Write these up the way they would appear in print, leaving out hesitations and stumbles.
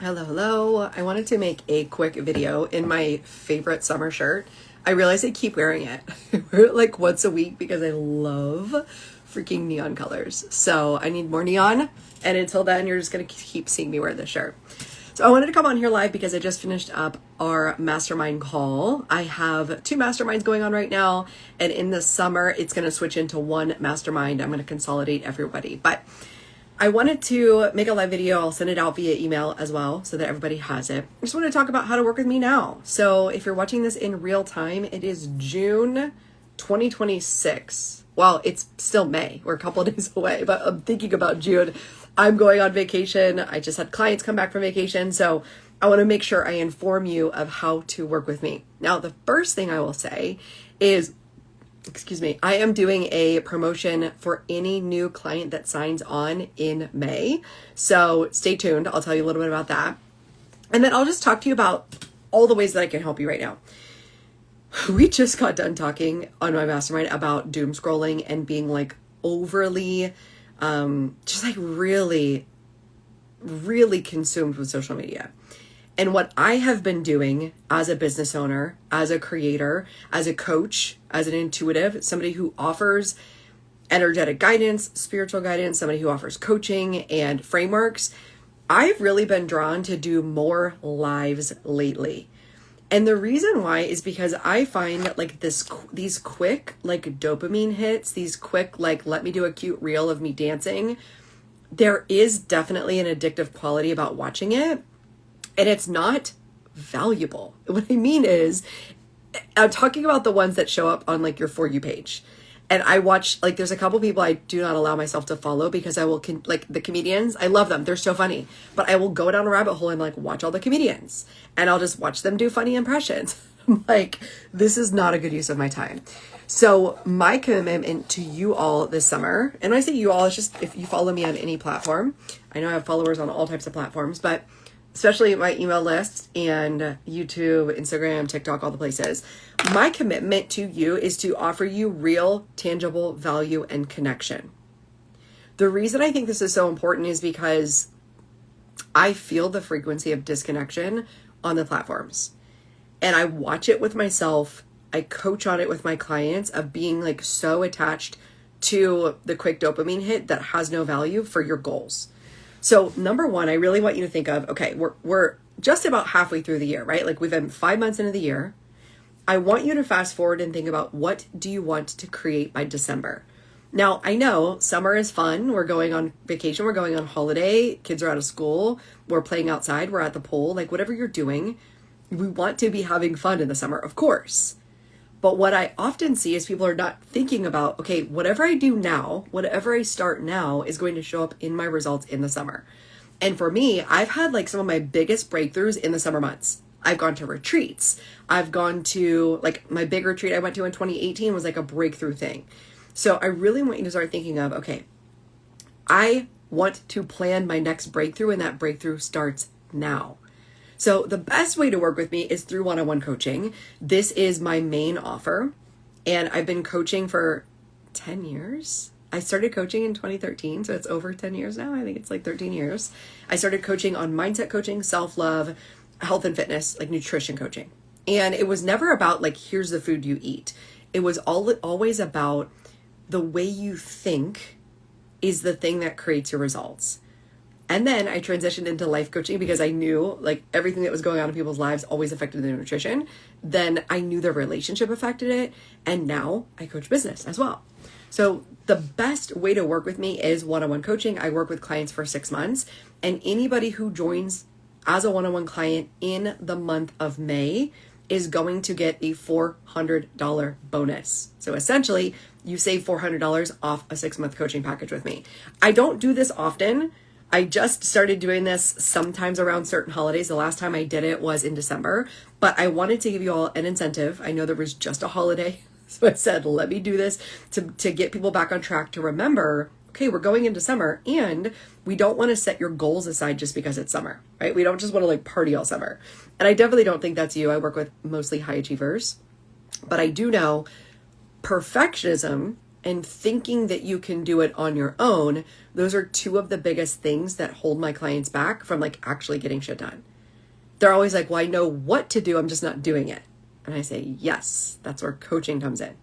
Hello, hello. I wanted to make a quick video in my favorite summer shirt. I realize I keep wearing it. I wear it like once a week because I love freaking neon colors. So I need more neon. And until then, you're just going to keep seeing me wear this shirt. So I wanted to come on here live because I just finished up our mastermind call. I have 2 masterminds going on right now. And in the summer, it's going to switch into one mastermind. I'm going to consolidate everybody. But I wanted to make a live video. I'll send it out via email as well so that everybody has it. I just want to talk about how to work with me now. So if you're watching this in real time, it is June 2026. Well, it's still May. We're a couple of days away, but I'm thinking about June. I'm going on vacation. I just had clients come back from vacation. So I want to make sure I inform you of how to work with me. Now, the first thing I will say is, I am doing a promotion for any new client that signs on in May. So stay tuned. I'll tell you a little bit about that. And then I'll just talk to you about all the ways that I can help you right now. We just got done talking on my mastermind about doom scrolling and being like overly, just like really consumed with social media. And what I have been doing as a business owner, as a creator, as a coach, as an intuitive, somebody who offers energetic guidance, spiritual guidance, somebody who offers coaching and frameworks, I've really been drawn to do more lives lately. And the reason why is because I find that like these quick like dopamine hits, these quick like let me do a cute reel of me dancing, there is definitely an addictive quality about watching it. And it's not valuable. What I mean is, I'm talking about the ones that show up on like your For You page. And I watch, like there's a couple people I do not allow myself to follow because I will, like the comedians, I love them. They're so funny. But I will go down a rabbit hole and like watch all the comedians. And I'll just watch them do funny impressions. I'm like, this is not a good use of my time. So my commitment to you all this summer, and when I say you all, it's just if you follow me on any platform. I know I have followers on all types of platforms, but especially my email list and YouTube, Instagram, TikTok, all the places. My commitment to you is to offer you real, tangible value and connection. The reason I think this is so important is because I feel the frequency of disconnection on the platforms. And I watch it with myself. I coach on it with my clients of being like so attached to the quick dopamine hit that has no value for your goals. So number one, I really want you to think of, okay, we're just about halfway through the year, right? Like we've been 5 months into the year. I want you to fast forward and think about what do you want to create by December? Now, I know summer is fun. We're going on vacation. We're going on holiday. Kids are out of school. We're playing outside. We're at the pool. Like whatever you're doing, we want to be having fun in the summer, of course. But what I often see is people are not thinking about, okay, whatever I do now, whatever I start now is going to show up in my results in the summer. And for me, I've had like some of my biggest breakthroughs in the summer months. I've gone to retreats. I've gone to like my big retreat I went to in 2018 was like a breakthrough thing. So I really want you to start thinking of, okay, I want to plan my next breakthrough and that breakthrough starts now. So the best way to work with me is through one-on-one coaching. This is my main offer. And I've been coaching for 10 years. I started coaching in 2013, so it's over 10 years now. I think it's like 13 years. I started coaching on mindset coaching, self-love, health and fitness, like nutrition coaching. And it was never about like, here's the food you eat. It was always about the way you think is the thing that creates your results. And then I transitioned into life coaching because I knew like everything that was going on in people's lives always affected their nutrition. Then I knew their relationship affected it. And now I coach business as well. So the best way to work with me is one-on-one coaching. I work with clients for 6 months. And anybody who joins as a one-on-one client in the month of May is going to get a $400 bonus. So essentially, you save $400 off a 6-month coaching package with me. I don't do this often. I just started doing this sometimes around certain holidays. The last time I did it was in December, but I wanted to give you all an incentive. I know there was just a holiday, so I said, let me do this to get people back on track to remember, okay, we're going into summer and we don't want to set your goals aside just because it's summer, right? We don't just want to like party all summer. And I definitely don't think that's you. I work with mostly high achievers, but I do know perfectionism and thinking that you can do it on your own, those are two of the biggest things that hold my clients back from like actually getting shit done. They're always like, well, I know what to do, I'm just not doing it. And I say, yes, that's where coaching comes in.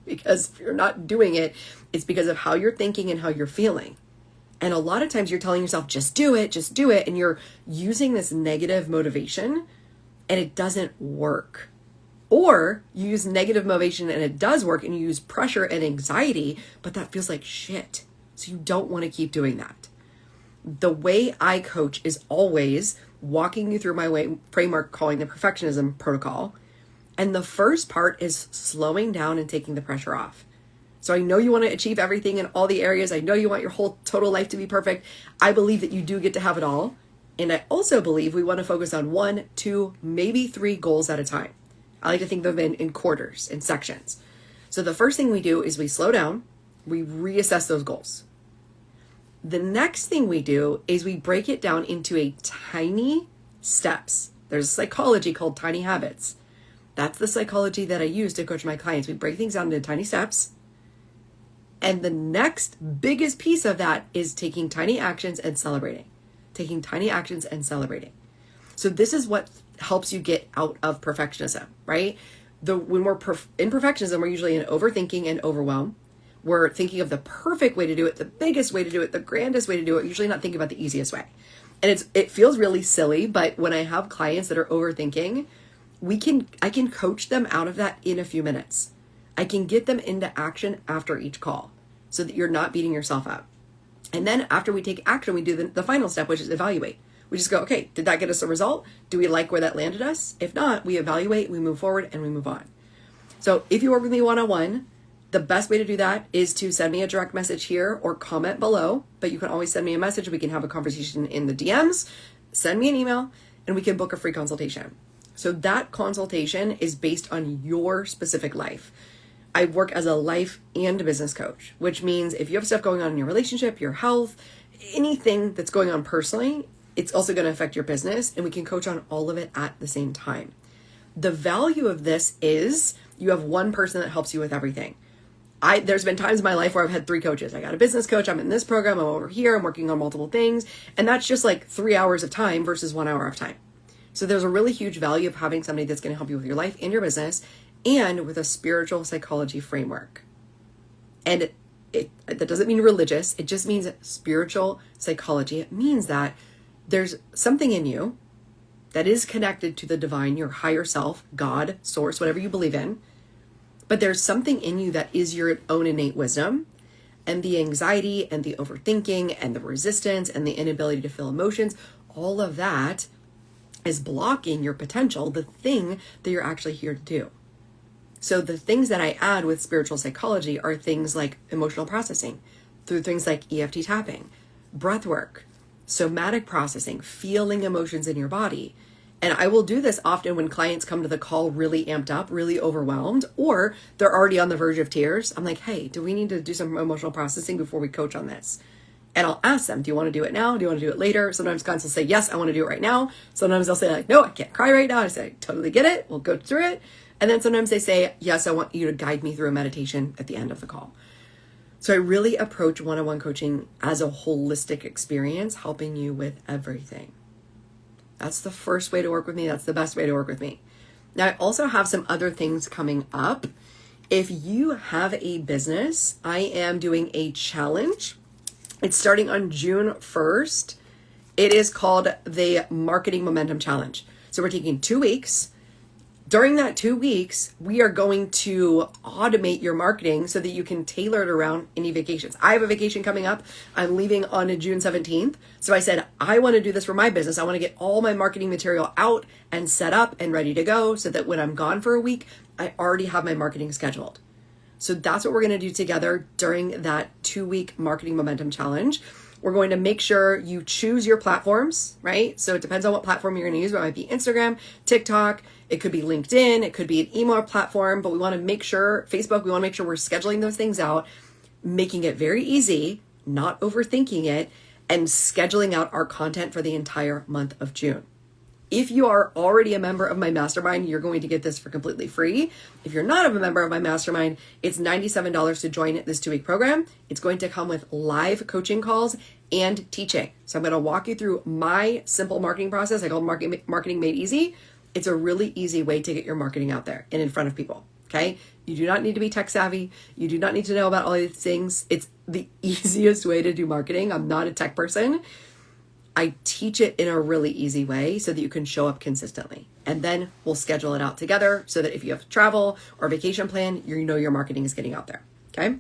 Because if you're not doing it, it's because of how you're thinking and how you're feeling. And a lot of times you're telling yourself, just do it. And you're using this negative motivation and it doesn't work. Or you use negative motivation and it does work, and you use pressure and anxiety, but that feels like shit. So you don't want to keep doing that. The way I coach is always walking you through my framework, calling the perfectionism protocol. And the first part is slowing down and taking the pressure off. So I know you want to achieve everything in all the areas. I know you want your whole total life to be perfect. I believe that you do get to have it all. And I also believe we want to focus on 1, 2, maybe 3 goals at a time. I like to think of them in quarters, in sections. So the first thing we do is we slow down, we reassess those goals. The next thing we do is we break it down into a tiny steps. There's a psychology called tiny habits. That's the psychology that I use to coach my clients. We break things down into tiny steps. And the next biggest piece of that is taking tiny actions and celebrating. Taking tiny actions and celebrating. So this is what helps you get out of perfectionism, right? When we're in perfectionism, we're usually in overthinking and overwhelm. We're thinking of the perfect way to do it, the biggest way to do it, the grandest way to do it, usually not thinking about the easiest way. And it feels really silly, but when I have clients that are overthinking, I can coach them out of that in a few minutes. I can get them into action after each call so that you're not beating yourself up. And then after we take action, we do the final step, which is evaluate. We just go, okay, did that get us a result? Do we like where that landed us? If not, we evaluate, we move forward, and we move on. So if you work with me one-on-one, the best way to do that is to send me a direct message here or comment below, but you can always send me a message. We can have a conversation in the DMs, send me an email, and we can book a free consultation. So that consultation is based on your specific life. I work as a life and business coach, which means if you have stuff going on in your relationship, your health, anything that's going on personally, it's also going to affect your business, and we can coach on all of it at the same time. The value of this is you have one person that helps you with everything. There's been times in my life where I've had 3 coaches. I got a business coach, I'm in this program, I'm over here, I'm working on multiple things, and that's just like 3 hours of time versus 1 hour of time. So there's a really huge value of having somebody that's going to help you with your life and your business, and with a spiritual psychology framework. And that doesn't mean religious, it just means spiritual psychology. It means that there's something in you that is connected to the divine, your higher self, God, source, whatever you believe in. But there's something in you that is your own innate wisdom, and the anxiety and the overthinking and the resistance and the inability to feel emotions, all of that is blocking your potential, the thing that you're actually here to do. So the things that I add with spiritual psychology are things like emotional processing, through things like EFT tapping, breath work, somatic processing, feeling emotions in your body. And I will do this often when clients come to the call really amped up, really overwhelmed, or they're already on the verge of tears. I'm like, hey, do we need to do some emotional processing before we coach on this? And I'll ask them, do you want to do it now? Do you want to do it later? Sometimes clients will say, yes, I want to do it right now. Sometimes they'll say like, no, I can't cry right now. I say, totally get it. We'll go through it. And then sometimes they say, yes, I want you to guide me through a meditation at the end of the call. So I really approach one-on-one coaching as a holistic experience, helping you with everything. That's the first way to work with me. That's the best way to work with me. Now, I also have some other things coming up. If you have a business, I am doing a challenge. It's starting on June 1st. It is called the Marketing Momentum Challenge. So we're taking 2 weeks. During that 2 weeks, we are going to automate your marketing so that you can tailor it around any vacations. I have a vacation coming up. I'm leaving on June 17th. So I said, I want to do this for my business. I want to get all my marketing material out and set up and ready to go so that when I'm gone for a week, I already have my marketing scheduled. So that's what we're going to do together during that 2-week Marketing Momentum Challenge. We're going to make sure you choose your platforms, right? So it depends on what platform you're going to use. It might be Instagram, TikTok, it could be LinkedIn, it could be an email platform, but we want to make sure, Facebook, we want to make sure we're scheduling those things out, making it very easy, not overthinking it, and scheduling out our content for the entire month of June. If you are already a member of my mastermind, you're going to get this for completely free. If you're not a member of my mastermind, it's $97 to join this 2-week program. It's going to come with live coaching calls and teaching. So I'm going to walk you through my simple marketing process. I call it Marketing Made Easy. It's a really easy way to get your marketing out there and in front of people. Okay. You do not need to be tech savvy. You do not need to know about all these things. It's the easiest way to do marketing. I'm not a tech person. I teach it in a really easy way so that you can show up consistently. And then we'll schedule it out together so that if you have travel or vacation plan, you know your marketing is getting out there. Okay.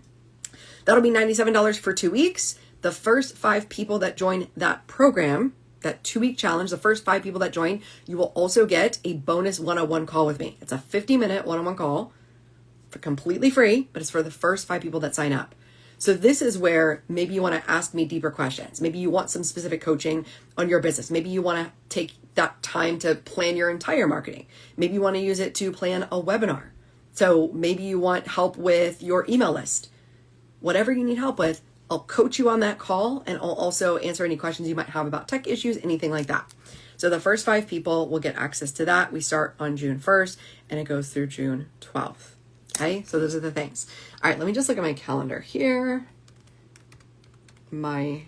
That'll be $97 for 2 weeks. The first 5 people that join that program, that 2-week challenge, the first 5 people that join, you will also get a bonus one-on-one call with me. It's a 50-minute one-on-one call for completely free, but it's for the first 5 people that sign up. So this is where maybe you want to ask me deeper questions. Maybe you want some specific coaching on your business. Maybe you want to take that time to plan your entire marketing. Maybe you want to use it to plan a webinar. So maybe you want help with your email list. Whatever you need help with, I'll coach you on that call, and I'll also answer any questions you might have about tech issues, anything like that. So the first 5 people will get access to that. We start on June 1st and it goes through June 12th. Okay, so those are the things. All right, let me just look at my calendar here. My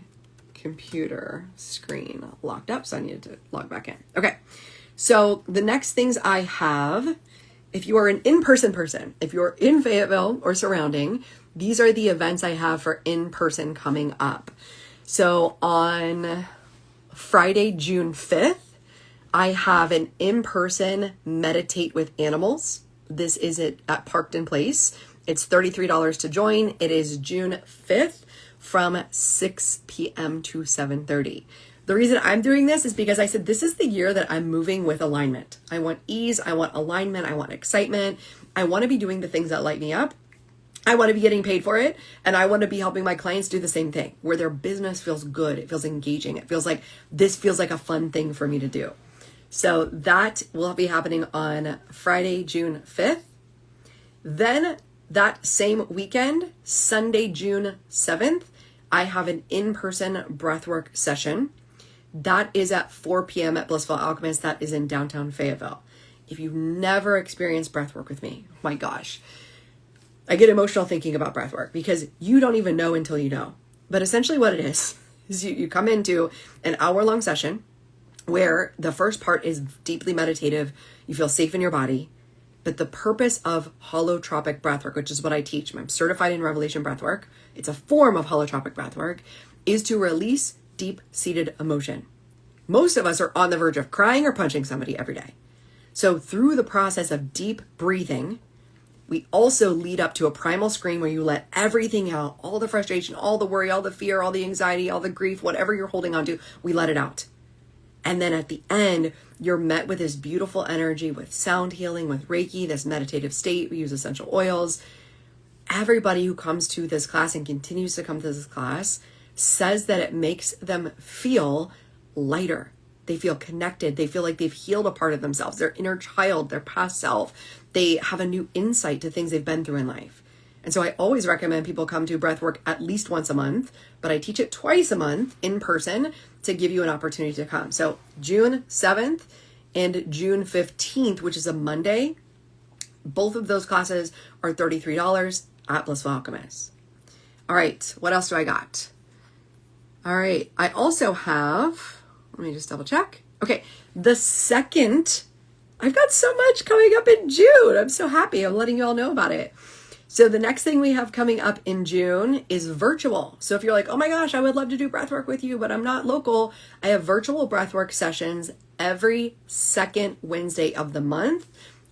computer screen locked up, so I need to log back in. Okay, so the next things I have, if you are an in-person person, if you're in Fayetteville or surrounding, these are the events I have for in-person coming up. So on Friday, June 5th, I have an in-person Meditate with Animals. This is at Parkton Place. It's $33 to join. It is June 5th from 6 p.m. to 7:30. The reason I'm doing this is because I said this is the year that I'm moving with alignment. I want ease. I want alignment. I want excitement. I want to be doing the things that light me up. I want to be getting paid for it. And I want to be helping my clients do the same thing, where their business feels good. It feels engaging. It feels like this feels like a fun thing for me to do. So that will be happening on Friday, June 5th. Then that same weekend, Sunday, June 7th, I have an in-person breathwork session. That is at 4 p.m. at Blissful Alchemist. That is in downtown Fayetteville. If you've never experienced breathwork with me, my gosh, I get emotional thinking about breathwork because you don't even know until you know. But essentially what it is you come into an hour-long session where the first part is deeply meditative. You feel safe in your body. But the purpose of holotropic breathwork, which is what I teach, I'm certified in Revelation breathwork, it's a form of holotropic breathwork, is to release deep-seated emotion. Most of us are on the verge of crying or punching somebody every day. So through the process of deep breathing, we also lead up to a primal scream where you let everything out, all the frustration, all the worry, all the fear, all the anxiety, all the grief, whatever you're holding on to, we let it out. And then at the end, you're met with this beautiful energy with sound healing, with Reiki, this meditative state. We use essential oils. Everybody who comes to this class and continues to come to this class says that it makes them feel lighter. They feel connected. They feel like they've healed a part of themselves, their inner child, their past self. They have a new insight to things they've been through in life. And so I always recommend people come to breathwork at least once a month, but I teach it twice a month in person to give you an opportunity to come. So June 7th and June 15th, which is a Monday, both of those classes are $33 at Blissful Alchemist. All right, what else do I got? All right, I also have, let me just double check. Okay, the second, I've got so much coming up in June. I'm so happy. I'm letting you all know about it. So the next thing we have coming up in June is virtual. So if you're like, oh my gosh, I would love to do breathwork with you, but I'm not local, I have virtual breathwork sessions every second Wednesday of the month.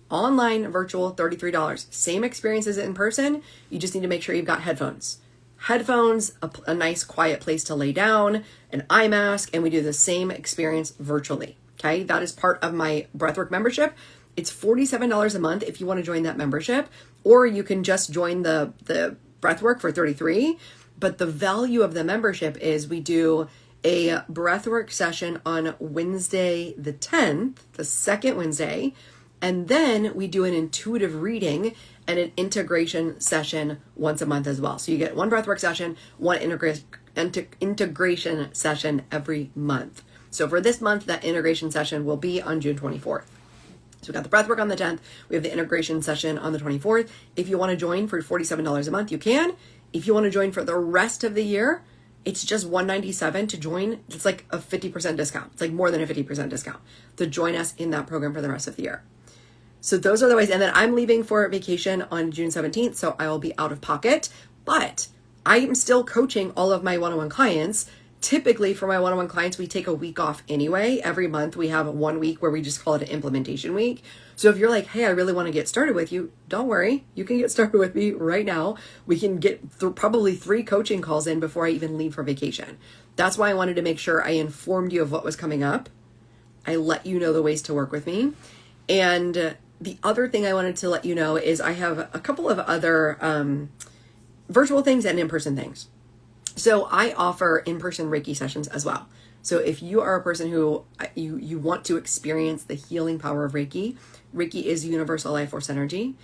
Online, virtual, $33. Same experience as in person. You just need to make sure you've got headphones. Headphones, a nice quiet place to lay down, an eye mask, and we do the same experience virtually. Okay, that is part of my breathwork membership. It's $47 a month if you want to join that membership, or you can just join the breathwork for $33. But the value of the membership is we do a breathwork session on Wednesday the 10th, the second Wednesday, and then we do an intuitive reading and an integration session once a month as well. So you get one breathwork session, one integration session every month. So for this month, that integration session will be on June 24th. So we got the breathwork on the 10th. We have the integration session on the 24th. If you want to join for $47 a month, you can. If you want to join for the rest of the year, it's just $197 to join. It's like a 50% discount. It's like more than a 50% discount to join us in that program for the rest of the year. So those are the ways. And then I'm leaving for vacation on June 17th, so I will be out of pocket. But I am still coaching all of my one-on-one clients. Typically for my one-on-one clients, we take a week off anyway. Every month we have 1 week where we just call it an implementation week. So if you're like, hey, I really want to get started with you, don't worry. You can get started with me right now. We can get probably 3 coaching calls in before I even leave for vacation. That's why I wanted to make sure I informed you of what was coming up. I let you know the ways to work with me. And the other thing I wanted to let you know is I have a couple of other virtual things and in-person things. So I offer in-person Reiki sessions as well. So if you are a person who you want to experience the healing power of Reiki, Reiki is universal life force energy.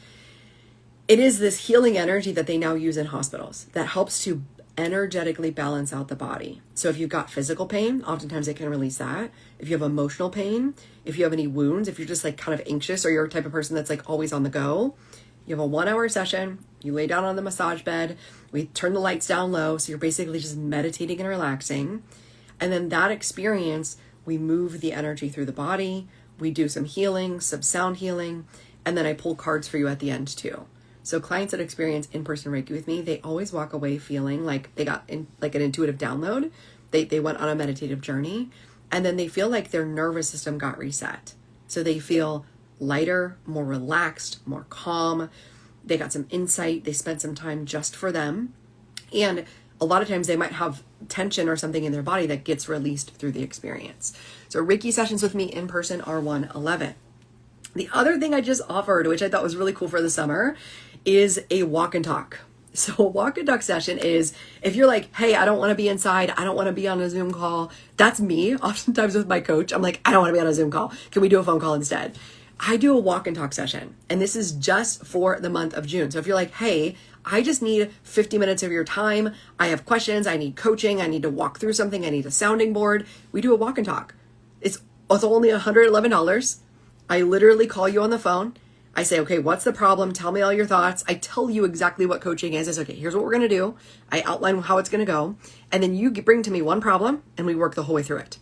It is this healing energy that they now use in hospitals that helps to energetically balance out the body. So if you've got physical pain, oftentimes it can release that. If you have emotional pain, if you have any wounds, if you're just like kind of anxious or you're a type of person that's like always on the go, you have a 1-hour session, you lay down on the massage bed, we turn the lights down low, so you're basically just meditating and relaxing. And then that experience, we move the energy through the body, we do some healing, some sound healing, and then I pull cards for you at the end too. So clients that experience in-person Reiki with me, they always walk away feeling like they got like an intuitive download. They went on a meditative journey, and then they feel like their nervous system got reset. So they feel lighter, more relaxed, more calm. They got some insight. They spent some time just for them. And a lot of times they might have tension or something in their body that gets released through the experience. So Reiki sessions with me in person are $111. The other thing I just offered, which I thought was really cool for the summer, is a walk and talk. So a walk and talk session is if you're like, hey, I don't want to be inside. I don't want to be on a Zoom call. That's me. Oftentimes with my coach, I'm like, I don't want to be on a Zoom call. Can we do a phone call instead? I do a walk and talk session, and this is just for the month of June. So if you're like, hey, I just need 50 minutes of your time. I have questions. I need coaching. I need to walk through something. I need a sounding board. We do a walk and talk. It's only $111. I literally call you on the phone. I say, okay, what's the problem? Tell me all your thoughts. I tell you exactly what coaching is. I say, okay, here's what we're going to do. I outline how it's going to go. And then you bring to me one problem and we work the whole way through it.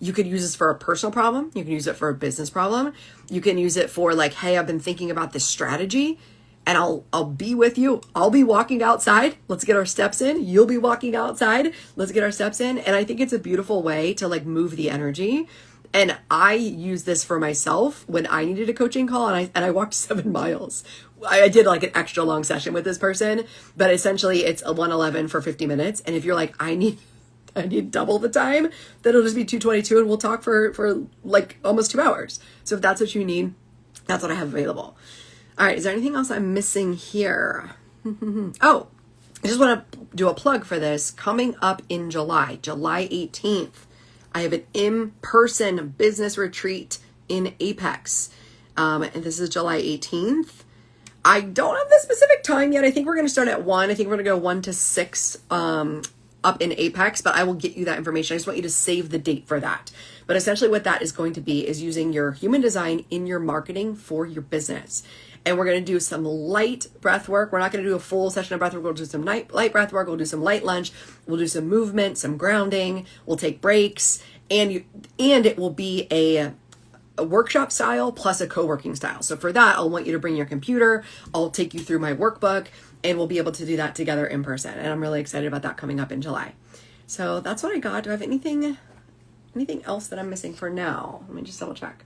You could use this for a personal problem. You can use it for a business problem. You can use it for like, hey, I've been thinking about this strategy and I'll be with you. I'll be walking outside. Let's get our steps in. You'll be walking outside. Let's get our steps in. And I think it's a beautiful way to like move the energy. And I use this for myself when I needed a coaching call and I walked 7 miles. I did like an extra long session with this person, but essentially it's a 111 for 50 minutes. And if you're like, I need double the time, then it'll just be 222 and we'll talk for like almost 2 hours. So if that's what you need, that's what I have available. All right. Is there anything else I'm missing here? Oh, I just want to do a plug for this. Coming up in July 18th, I have an in-person business retreat in Apex. And this is July 18th. I don't have the specific time yet. I think we're going to start at 1. I think we're going to go 1 to 6 up in Apex, but I will get you that information. I just want you to save the date for that. But essentially what that is going to be is using your human design in your marketing for your business. And we're going to do some light breath work. We're not going to do a full session of breath work. We'll do some light breath work. We'll do some light lunge. We'll do some movement, some grounding. We'll take breaks. And it will be a workshop style plus a co-working style. So for that, I'll want you to bring your computer. I'll take you through my workbook and we'll be able to do that together in person. And I'm really excited about that coming up in July. So that's what I got. Do I have anything else that I'm missing for now? Let me just double check.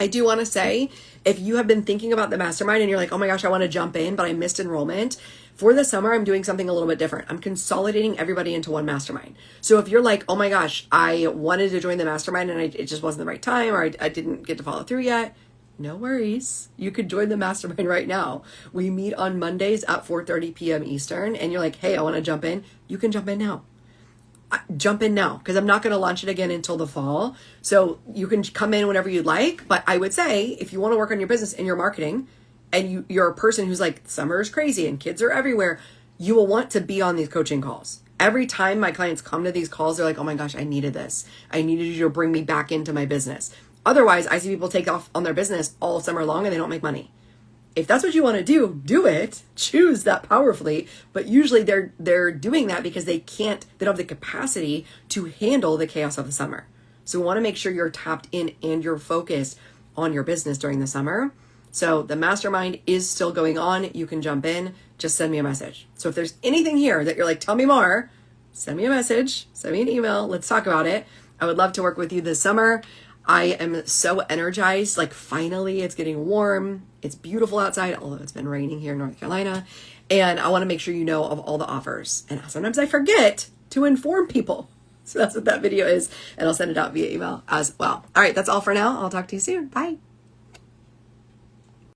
I do want to say, if you have been thinking about the mastermind and you're like, oh my gosh, I want to jump in, but I missed enrollment. For the summer, I'm doing something a little bit different. I'm consolidating everybody into one mastermind. So if you're like, oh my gosh, I wanted to join the mastermind and it just wasn't the right time, or I didn't get to follow through yet, no worries. You could join the mastermind right now. We meet on Mondays at 4:30 p.m. Eastern, and you're like, hey, I want to jump in. You can jump in now. Jump in now, because I'm not going to launch it again until the fall. So you can come in whenever you'd like. But I would say, if you want to work on your business and your marketing, and you're a person who's like, summer is crazy and kids are everywhere, you will want to be on these coaching calls. Every time my clients come to these calls, they're like, oh my gosh, I needed this. I needed you to bring me back into my business. Otherwise, I see people take off on their business all summer long and they don't make money. If that's what you want to do it. Choose that powerfully. But usually they're doing that because they don't have the capacity to handle the chaos of the summer. So we want to make sure you're tapped in and you're focused on your business during the summer. So the mastermind is still going on. You can jump in, just send me a message. So if there's anything here that you're like, tell me more, send me a message, send me an email. Let's talk about it. I would love to work with you this summer. I am so energized. Like finally it's getting warm. It's beautiful outside, although it's been raining here in North Carolina. And I want to make sure you know of all the offers. And sometimes I forget to inform people. So that's what that video is. And I'll send it out via email as well. All right, that's all for now. I'll talk to you soon. Bye.